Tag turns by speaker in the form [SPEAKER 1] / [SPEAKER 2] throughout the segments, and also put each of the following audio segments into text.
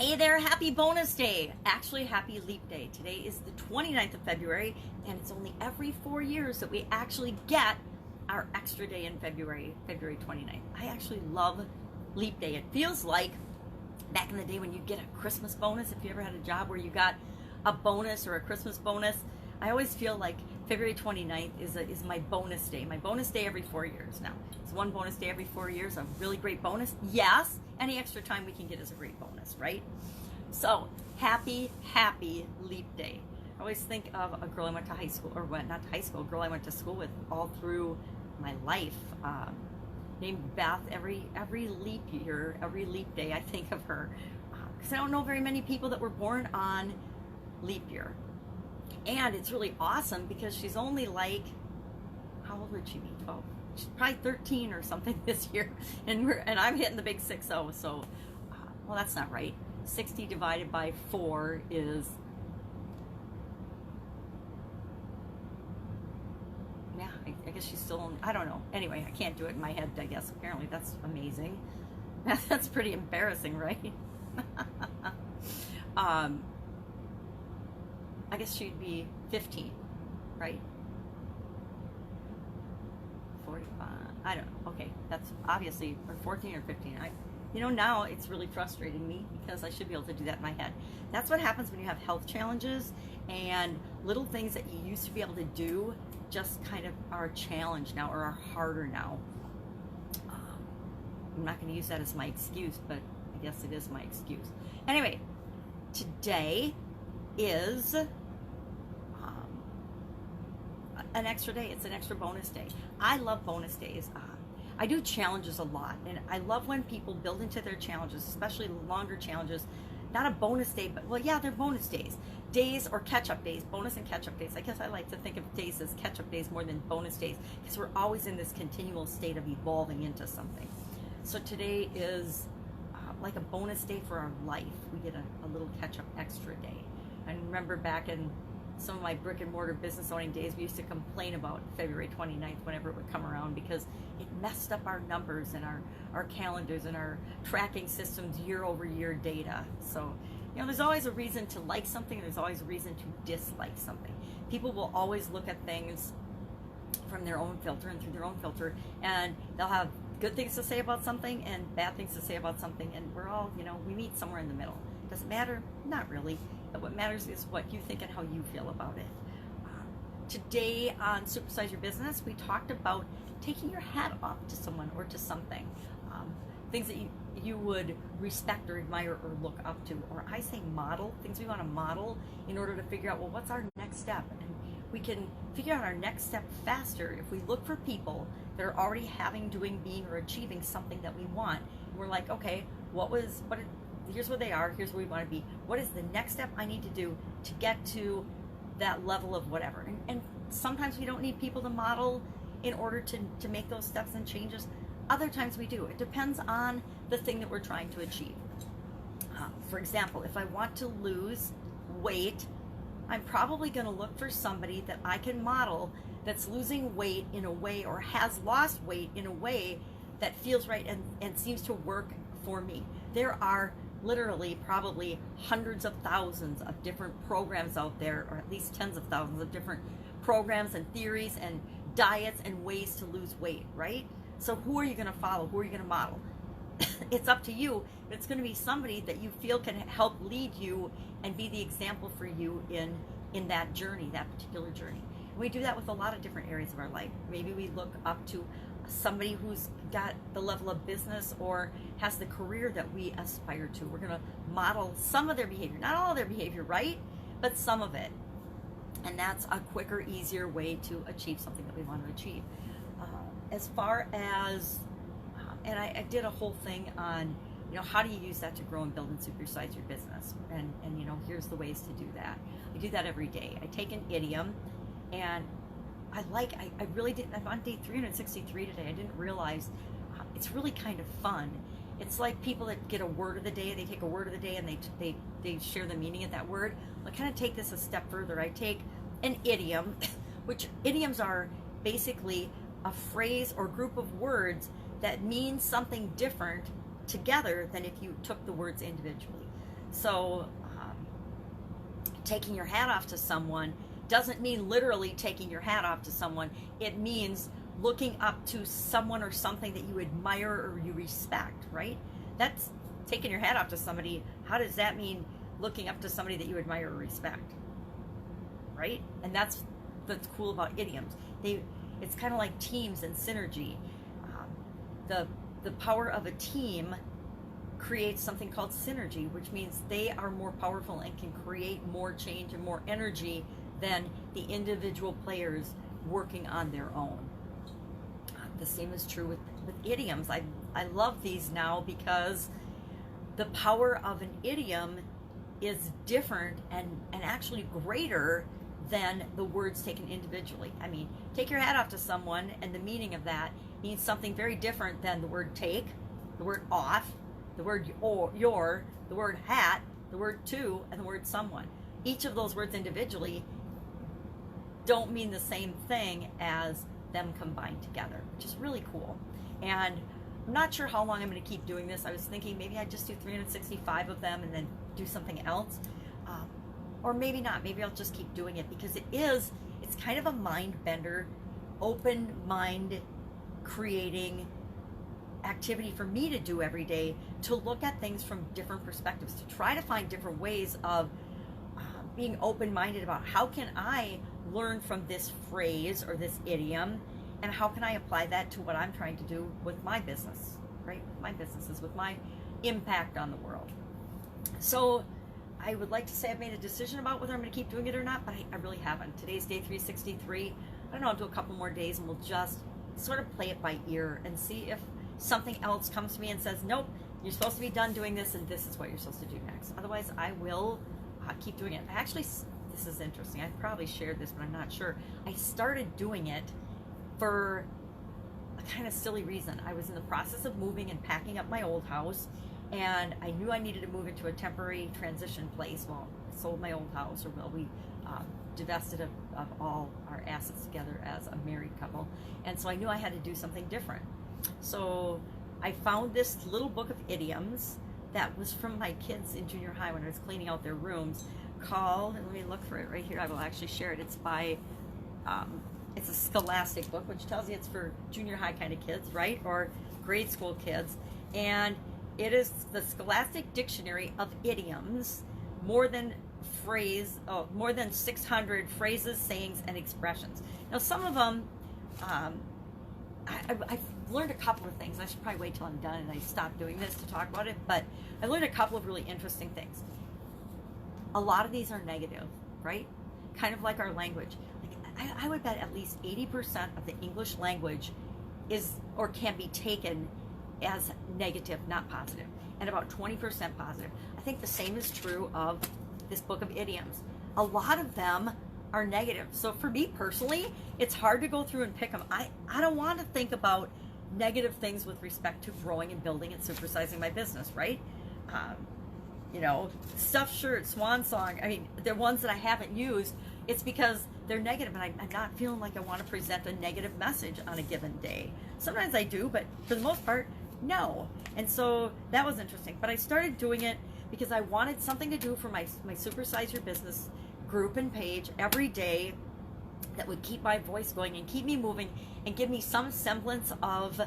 [SPEAKER 1] Hey there, happy bonus day. Actually, happy leap day. Today is the 29th of February, and it's only every 4 years that we actually get our extra day in February, February 29th. I actually love leap day. It feels like back in the day when you get a Christmas bonus, if you ever had a job where you got a bonus or a Christmas bonus. I always feel like February 29th is my bonus day every 4 years. Now, it's one bonus day every 4 years, a really great bonus. Yes, any extra time we can get is a great bonus, right? So, happy leap day. I always think of a girl I went to high school, or not high school, a girl I went to school with all through my life, named Beth. Every leap year, every leap day, I think of her, because I don't know very many people that were born on leap year. And it's really awesome because she's only like, how old would she be? 12. She's probably 13 or something this year, and I'm hitting the big 60. So, well, that's not right. 60 divided by 4 is, yeah, I guess she's still only, I don't know. Anyway, I can't do it in my head, I guess. Apparently, that's amazing. That's pretty embarrassing, right? I guess she'd be 15, right? 45, I don't know. Okay, that's obviously, or 14 or 15. Now it's really frustrating me because I should be able to do that in my head. That's what happens when you have health challenges and little things that you used to be able to do just kind of are a challenge now or are harder now. I'm not going to use that as my excuse, but I guess it is my excuse. Anyway, today is an extra day. It's an extra bonus day. I love bonus days. I do challenges a lot, and I love when people build into their challenges, especially longer challenges. Not a bonus day, but, well, yeah, they're bonus days. Days or catch-up days, bonus and catch-up days. I guess I like to think of days as catch-up days more than bonus days because we're always in this continual state of evolving into something. So today is like a bonus day for our life. We get a little catch-up extra day. I remember back in some of my brick and mortar business owning days, we used to complain about February 29th whenever it would come around because it messed up our numbers and our calendars and our tracking systems year over year data. So, there's always a reason to like something, and there's always a reason to dislike something. People will always look at things from their own filter and through their own filter, and they'll have good things to say about something and bad things to say about something, and we're all, we meet somewhere in the middle. Does it matter? Not really. But what matters is what you think and how you feel about it. Today on Supersize Your Business, we talked about taking your hat off to someone or to something. Things that you would respect or admire or look up to. Or I say model, things we want to model in order to figure out, well, what's our next step? And we can figure out our next step faster if we look for people that are already having, doing, being, or achieving something that we want. And we're like, okay, here's where they are, here's where we want to be. What is the next step I need to do to get to that level of whatever? And sometimes we don't need people to model in order to make those steps and changes. Other times we do. It depends on the thing that we're trying to achieve. For example, if I want to lose weight, I'm probably going to look for somebody that I can model that's losing weight in a way, or has lost weight in a way that feels right and seems to work for me. There are literally probably hundreds of thousands of different programs out there, or at least tens of thousands of different programs and theories and diets and ways to lose weight, right? So who are you going to follow? Who are you going to model? It's up to you. It's going to be somebody that you feel can help lead you and be the example for you in that journey, that particular journey. And we do that with a lot of different areas of our life. Maybe we look up to somebody who's got the level of business or has the career that we aspire to. We're going to model some of their behavior, not all of their behavior, right? But some of it. And that's a quicker, easier way to achieve something that we want to achieve. As far as, and I did a whole thing on, how do you use that to grow and build and supersize your business? And here's the ways to do that. I do that every day. I take an idiom, and I really didn't. I'm on day 363 today. I didn't realize it's really kind of fun. It's like people that get a word of the day. They take a word of the day and they share the meaning of that word. I kind of take this a step further. I take an idiom, which idioms are basically a phrase or group of words that mean something different together than if you took the words individually. So taking your hat off to someone doesn't mean literally taking your hat off to someone. It means looking up to someone or something that you admire or you respect, right? That's taking your hat off to somebody. How does that mean looking up to somebody that you admire or respect, right? And that's cool about idioms. It's kind of like teams and synergy. The power of a team creates something called synergy, which means they are more powerful and can create more change and more energy than the individual players working on their own. The same is true with idioms. I love these now because the power of an idiom is different and actually greater than the words taken individually. I mean, take your hat off to someone, and the meaning of that means something very different than the word take, the word off, the word your, the word hat, the word to, and the word someone. Each of those words individually don't mean the same thing as them combined together, which is really cool. And I'm not sure how long I'm going to keep doing this. I was thinking maybe I'd just do 365 of them and then do something else. Or maybe not. Maybe I'll just keep doing it because it's kind of a mind bender, open mind creating activity for me to do every day, to look at things from different perspectives, to try to find different ways of being open-minded about how can I learn from this phrase or this idiom, and how can I apply that to what I'm trying to do with my business, right? My businesses, with my impact on the world. So I would like to say I've made a decision about whether I'm going to keep doing it or not, but I really haven't. Today's day 363. I don't know, I'll do a couple more days and we'll just sort of play it by ear and see if something else comes to me and says, nope, you're supposed to be done doing this and this is what you're supposed to do next. Otherwise, I will keep doing it. Actually, this is interesting. I've probably shared this, but I'm not sure. I started doing it for a kind of silly reason. I was in the process of moving and packing up my old house, and I knew I needed to move into a temporary transition place. Well, I sold my old house, or well, we divested of all our assets together as a married couple, and so I knew I had to do something different. So I found this little book of idioms that was from my kids in junior high when I was cleaning out their rooms, called, and let me look for it right here, I will actually share it. It's by, it's a scholastic book, which tells you it's for junior high kind of kids, right? Or grade school kids. And it is the Scholastic Dictionary of Idioms, more than 600 phrases, sayings, and expressions. Now, some of them, I've learned a couple of things. I should probably wait till I'm done and I stop doing this to talk about it, but I learned a couple of really interesting things. A lot of these are negative, right? Kind of like our language. Like, I would bet at least 80% of the English language is or can be taken as negative, not positive, and about 20% positive. I think the same is true of this book of idioms. A lot of them are negative. So for me personally, it's hard to go through and pick them. I don't want to think about negative things with respect to growing and building and supersizing my business, right? You know, stuffed shirt, swan song. I mean, they're ones that I haven't used. It's because they're negative, and I'm not feeling like I want to present a negative message on a given day. Sometimes I do, but for the most part, no. And so that was interesting. But I started doing it because I wanted something to do for my Supersize Your Business group and page every day that would keep my voice going and keep me moving and give me some semblance of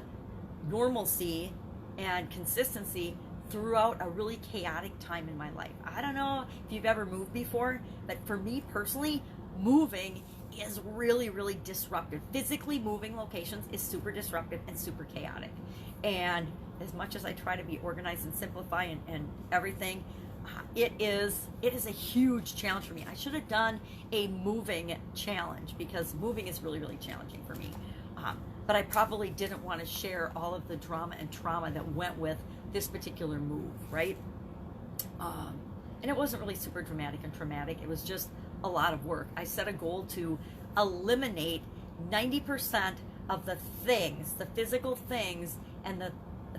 [SPEAKER 1] normalcy and consistency throughout a really chaotic time in my life. I don't know if you've ever moved before, but for me personally, moving is really, really disruptive. Physically moving locations is super disruptive and super chaotic. And as much as I try to be organized and simplify and everything, it is a huge challenge for me. I should have done a moving challenge because moving is really, really challenging for me. But I probably didn't want to share all of the drama and trauma that went with this particular move, right? And it wasn't really super dramatic and traumatic. It was just a lot of work. I set a goal to eliminate 90% of the things, the physical things, and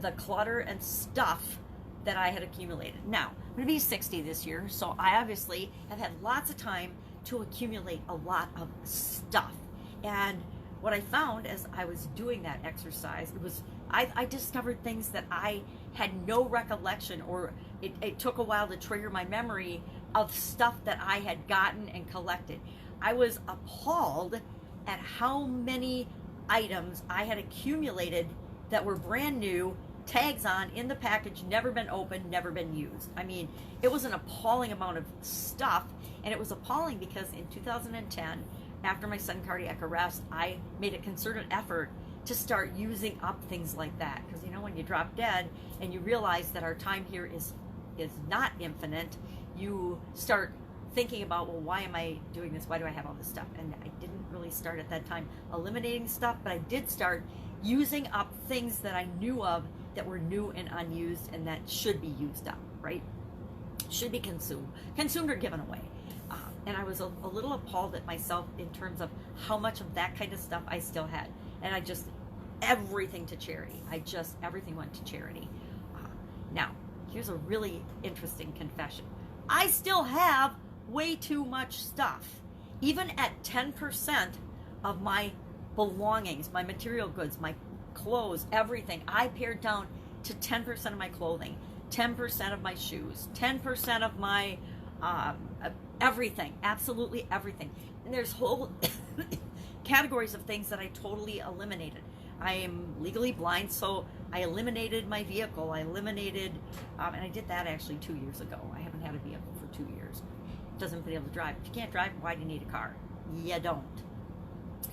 [SPEAKER 1] the clutter and stuff that I had accumulated. Now, I'm going to be 60 this year, so I obviously have had lots of time to accumulate a lot of stuff. And what I found as I was doing that exercise, it was I discovered things that I had no recollection, or it took a while to trigger my memory of stuff that I had gotten and collected. I was appalled at how many items I had accumulated that were brand new, tags on, in the package, never been opened, never been used. I mean, it was an appalling amount of stuff, and it was appalling because in 2010, after my sudden cardiac arrest, I made a concerted effort to start using up things like that. Because, you know, when you drop dead and you realize that our time here is not infinite, you start thinking about, well, why am I doing this? Why do I have all this stuff? And I didn't really start at that time eliminating stuff, but I did start using up things that I knew of that were new and unused and that should be used up, right? Should be consumed or given away. And I was a little appalled at myself in terms of how much of that kind of stuff I still had. And I just, everything to charity. Everything went to charity. Now, here's a really interesting confession. I still have way too much stuff. Even at 10% of my belongings, my material goods, my clothes, everything, I pared down to 10% of my clothing, 10% of my shoes, 10% of my everything, absolutely everything. And there's whole categories of things that I totally eliminated. I am legally blind, so I eliminated my vehicle. I eliminated, and I did that actually 2 years ago. I haven't had a vehicle for 2 years. Doesn't be able to drive. If you can't drive, why do you need a car? You don't.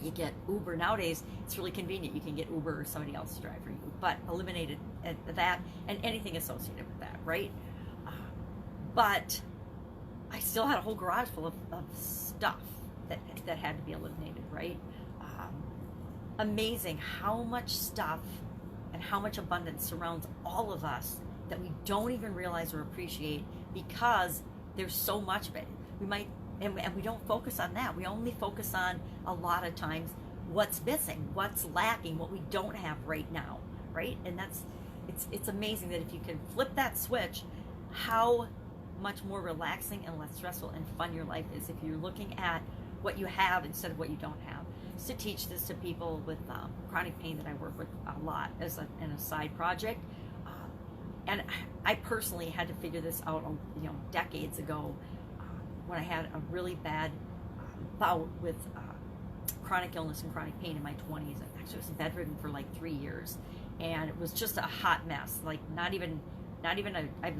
[SPEAKER 1] You get Uber. Nowadays, it's really convenient. You can get Uber or somebody else to drive for you. But eliminated that and anything associated with that, right? But I still had a whole garage full of stuff that had to be eliminated, right? Amazing how much stuff and how much abundance surrounds all of us that we don't even realize or appreciate because there's so much of it. We might, and we don't focus on that. We only focus on, a lot of times, what's missing, what's lacking, what we don't have right now, right? And it's amazing that if you can flip that switch, how much more relaxing and less stressful and fun your life is if you're looking at what you have instead of what you don't have. Just to teach this to people with chronic pain that I work with a lot as in a side project. And I personally had to figure this out, decades ago when I had a really bad bout with chronic illness and chronic pain in my 20s. I actually was bedridden for like 3 years, and it was just a hot mess. Like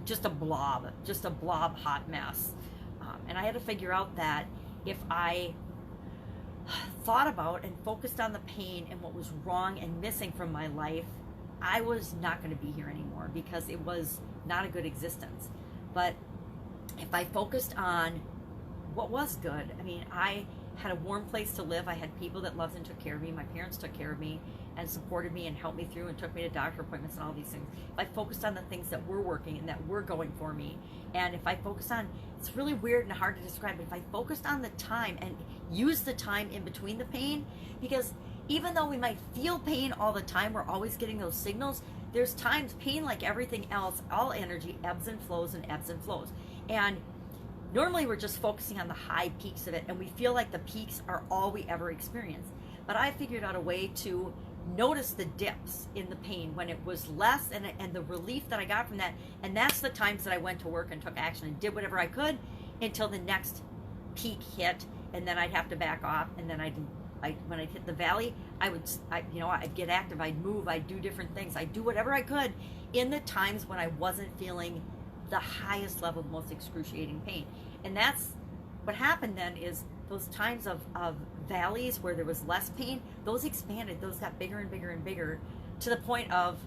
[SPEAKER 1] just a blob hot mess. And I had to figure out that if I thought about and focused on the pain and what was wrong and missing from my life, I was not going to be here anymore because it was not a good existence. But if I focused on what was good, I mean, I had a warm place to live. I had people that loved and took care of me. My parents took care of me and supported me and helped me through and took me to doctor appointments and all these things. If I focused on the things that were working and that were going for me, and if I focused on, it's really weird and hard to describe, but if I focused on the time and used the time in between the pain, because even though we might feel pain all the time, we're always getting those signals, there's times pain, like everything else, all energy ebbs and flows and ebbs and flows. And normally we're just focusing on the high peaks of it, and we feel like the peaks are all we ever experience. But I figured out a way to notice the dips in the pain when it was less, and the relief that I got from that. And that's the times that I went to work and took action and did whatever I could until the next peak hit, and then I'd have to back off. And then when I'd hit the valley, I'd get active, I'd move, I'd do different things, I'd do whatever I could in the times when I wasn't feeling the highest level of most excruciating pain. And that's what happened then, is those times of valleys where there was less pain, those expanded, those got bigger and bigger and bigger, to the point of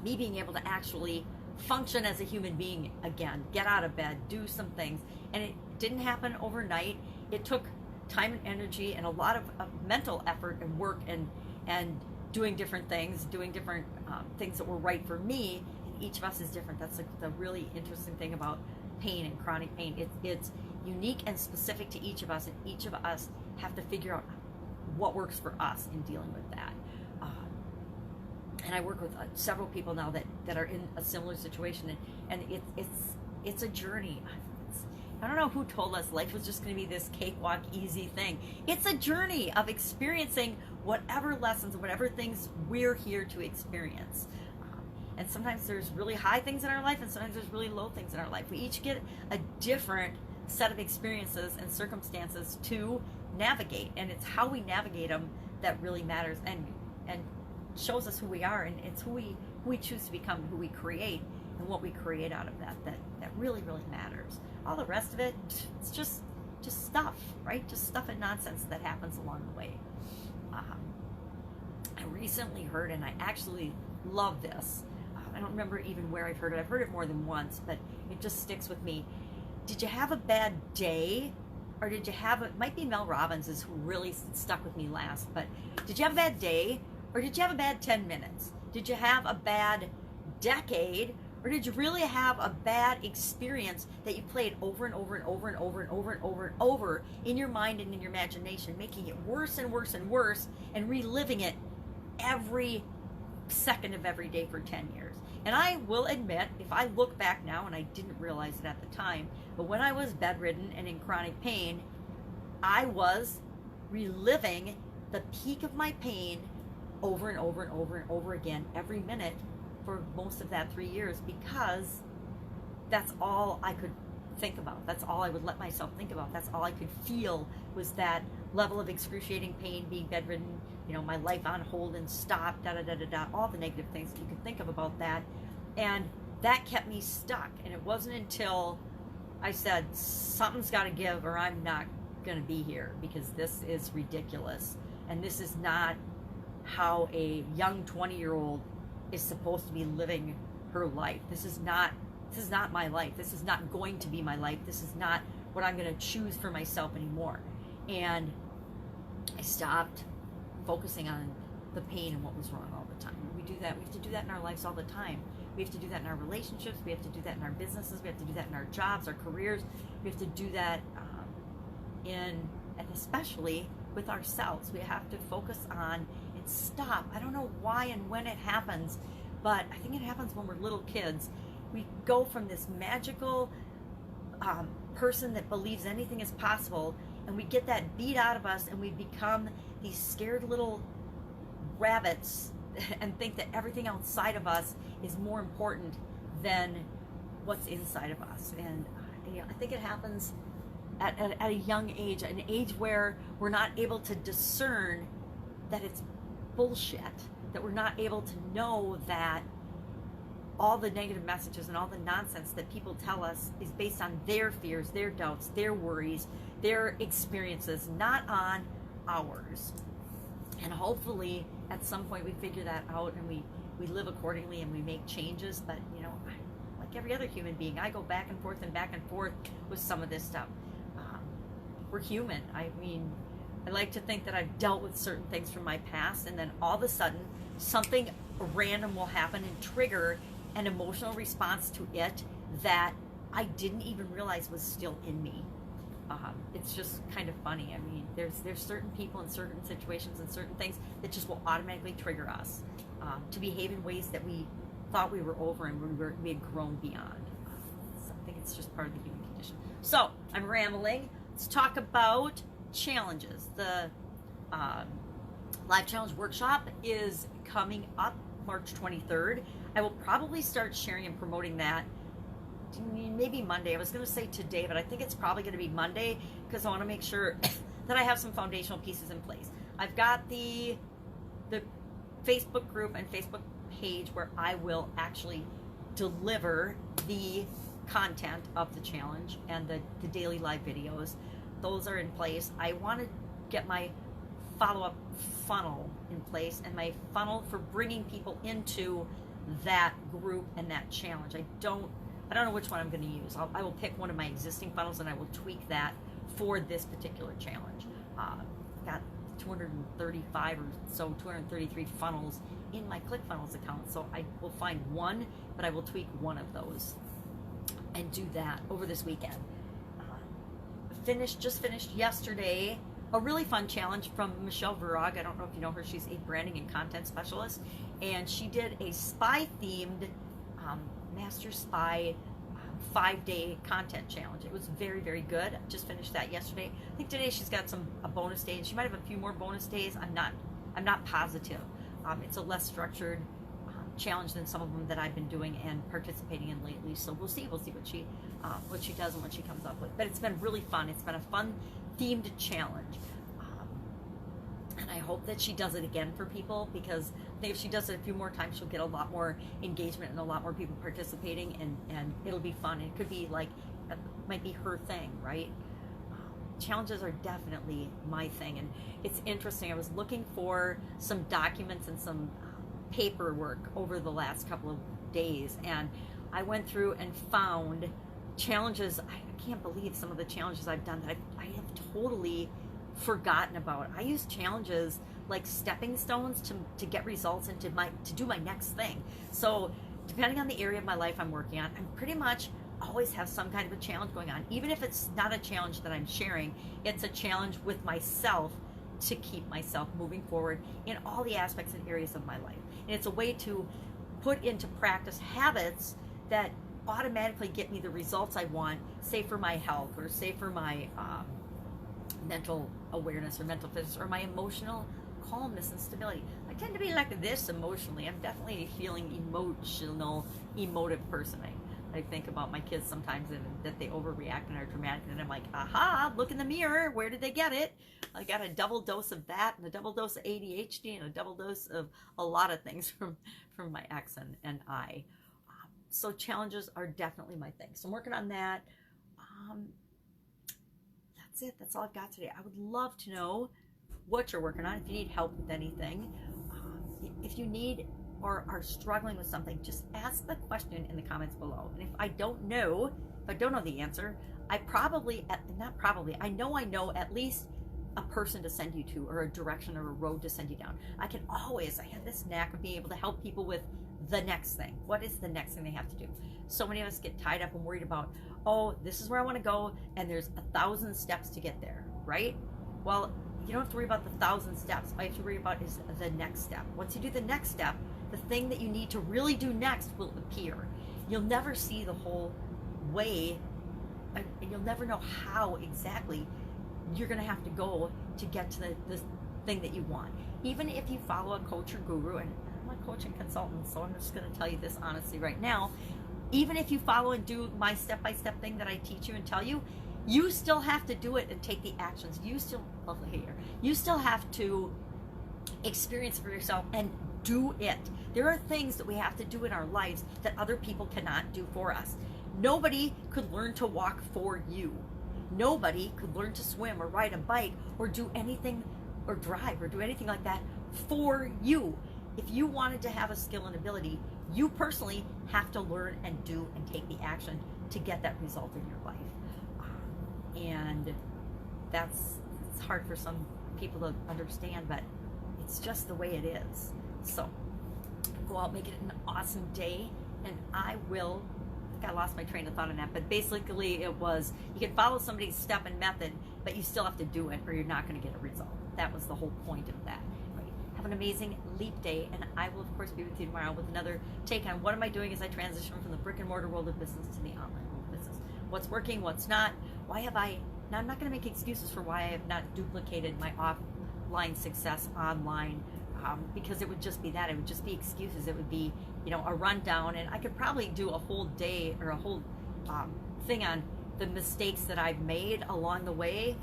[SPEAKER 1] me being able to actually function as a human being again, get out of bed, do some things. And it didn't happen overnight. It took time and energy and a lot of mental effort and work and doing different things, things that were right for me. And each of us is different. That's the really interesting thing about pain and chronic pain. It's unique and specific to each of us, and each of us have to figure out what works for us in dealing with that. And I work with several people now that are in a similar situation, and it's a journey. I don't know who told us life was just going to be this cakewalk, easy thing. It's a journey of experiencing whatever lessons, whatever things we're here to experience. And sometimes there's really high things in our life, and sometimes there's really low things in our life. We each get a different set of experiences and circumstances to navigate, and it's how we navigate them that really matters and shows us who we are, and it's who we choose to become, who we create, and what we create out of that really matters. All the rest of it, it's just stuff, right? Just stuff and nonsense that happens along the way. I recently heard, and I actually love this. I don't remember even where I've heard it. I've heard it more than once, but it just sticks with me. Did you have a bad day? Or did you have it might be Mel Robbins is who really stuck with me last, but did you have a bad day? Or did you have a bad 10 minutes? Did you have a bad decade? Or did you really have a bad experience that you played over and over and over and over and over and over and over in your mind and in your imagination, making it worse and worse and worse, and reliving it every second of every day for 10 years? And I will admit, if I look back now, and I didn't realize it at the time, but when I was bedridden and in chronic pain, I was reliving the peak of my pain over and over and over and over again every minute for most of that 3 years, because that's all I could think about. That's all I would let myself think about. That's all I could feel, was that level of excruciating pain, being bedridden, my life on hold and stopped, all the negative things that you could think of about that. And that kept me stuck. And it wasn't until I said, something's got to give, or I'm not going to be here, because this is ridiculous. And this is not how a young 20-year-old is supposed to be living her life. This is not my life. This is not going to be my life. This is not what I'm going to choose for myself anymore. And I stopped focusing on the pain and what was wrong all the time. We do that. We have to do that in our lives all the time. We have to do that in our relationships. We have to do that in our businesses. We have to do that in our jobs, our careers. We have to do that and especially with ourselves. We have to focus on and stop. I don't know why and when it happens, but I think it happens when we're little kids. We go from this magical person that believes anything is possible, and we get that beat out of us, and we become these scared little rabbits and think that everything outside of us is more important than what's inside of us. And I think it happens at a young age, an age where we're not able to discern that it's bullshit, that we're not able to know that all the negative messages and all the nonsense that people tell us is based on their fears, their doubts, their worries, their experiences, not on ours. And hopefully at some point we figure that out, and we live accordingly, and we make changes. But like every other human being, I go back and forth with some of this stuff. We're human. I mean, I like to think that I've dealt with certain things from my past, and then all of a sudden something random will happen and trigger an emotional response to it that I didn't even realize was still in me. It's just kind of funny. I mean, there's certain people in certain situations and certain things that just will automatically trigger us to behave in ways that we thought we were over and we had grown beyond. So I think it's just part of the human condition. So I'm rambling. Let's talk about challenges. The Live Challenge Workshop is coming up March 23rd. I will probably start sharing and promoting that maybe Monday. I was going to say today, but I think it's probably going to be Monday, because I want to make sure that I have some foundational pieces in place. I've got the Facebook group and Facebook page where I will actually deliver the content of the challenge and the daily live videos. Those are in place. I want to get my follow-up funnel in place, and my funnel for bringing people into that group and that challenge. I don't know which one I'm going to use. I will pick one of my existing funnels, and I will tweak that for this particular challenge. I've got 235 or so, 233 funnels in my ClickFunnels account, so I will find one, but I will tweak one of those and do that over this weekend. Just finished yesterday a really fun challenge from Michelle Virag. I don't know if you know her. She's a branding and content specialist, and she did a spy-themed Master Spy 5-day content challenge. It was very, very good. I just finished that yesterday. I think today she's got a bonus day, and she might have a few more bonus days. I'm not I'm not positive. It's a less structured challenge than some of them that I've been doing and participating in lately. So we'll see what she does and what she comes up with. But it's been really fun. It's been a fun themed challenge. And I hope that she does it again for people, because I think if she does it a few more times, she'll get a lot more engagement and a lot more people participating, and it'll be fun. It could be like, it might be her thing, right? Challenges are definitely my thing. And it's interesting. I was looking for some documents and some paperwork over the last couple of days, and I went through and found challenges. I can't believe some of the challenges I've done that I have totally forgotten about. I use challenges like stepping stones to get results and to do my next thing. So depending on the area of my life I'm working on, I'm pretty much always have some kind of a challenge going on. Even if it's not a challenge that I'm sharing, it's a challenge with myself to keep myself moving forward in all the aspects and areas of my life. And it's a way to put into practice habits that automatically get me the results I want, say for my health, or say for my mental awareness or mental fitness, or my emotional calmness and stability. I tend to be like this emotionally. I'm definitely a feeling emotive person. I think about my kids sometimes, and that they overreact and are dramatic, and I'm like, aha, look in the mirror, where did they get it? I got a double dose of that, and a double dose of ADHD, and a double dose of a lot of things from my ex and I. So challenges are definitely my thing. So I'm working on that. That's it. That's all I've got today. I would love to know what you're working on. If you need help with anything, if you need or are struggling with something, just ask the question in the comments below. And if I don't know the answer, I know at least a person to send you to, or a direction or a road to send you down. I have this knack of being able to help people with the next thing. What is the next thing they have to do? So many of us get tied up and worried about, oh, this is where I want to go, and there's 1,000 steps to get there, right? Well, you don't have to worry about the 1,000 steps. All you have to worry about is the next step. Once you do the next step, the thing that you need to really do next will appear. You'll never see the whole way, and you'll never know how exactly you're going to have to go to get to the thing that you want. Even if you follow a coach or guru, and I'm a coach and consultant, so I'm just going to tell you this honestly right now, even if you follow and do my step-by-step thing that I teach you and tell you, you still have to do it and take the actions. You still have to experience it for yourself and do it. There are things that we have to do in our lives that other people cannot do for us. Nobody could learn to walk for you. Nobody could learn to swim or ride a bike or do anything, or drive or do anything like that for you. If you wanted to have a skill and ability, you personally have to learn and do and take the action to get that result in your life. And it's hard for some people to understand, but it's just the way it is. So go out, make it an awesome day, and I think I lost my train of thought on that, but basically it was, you can follow somebody's step and method, but you still have to do it or you're not going to get a result. That was the whole point of that. Right? Have an amazing leap day, and I will of course be with you tomorrow with another take on what am I doing as I transition from the brick and mortar world of business to the online world of business. What's working, what's not, now I'm not going to make excuses for why I have not duplicated my offline success online, because it would just be that. It would just be excuses. It would be, a rundown, and I could probably do a whole day or a whole thing on the mistakes that I've made along the way,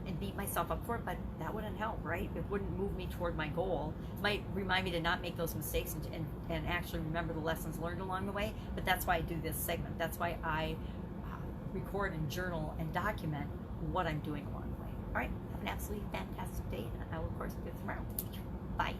[SPEAKER 1] and beat myself up for it, but that wouldn't help, right? It wouldn't move me toward my goal. It might remind me to not make those mistakes and actually remember the lessons learned along the way, but that's why I do this segment. That's why I record and journal and document what I'm doing along the way. All right, have an absolutely fantastic day, and I will of course be with you tomorrow. Bye.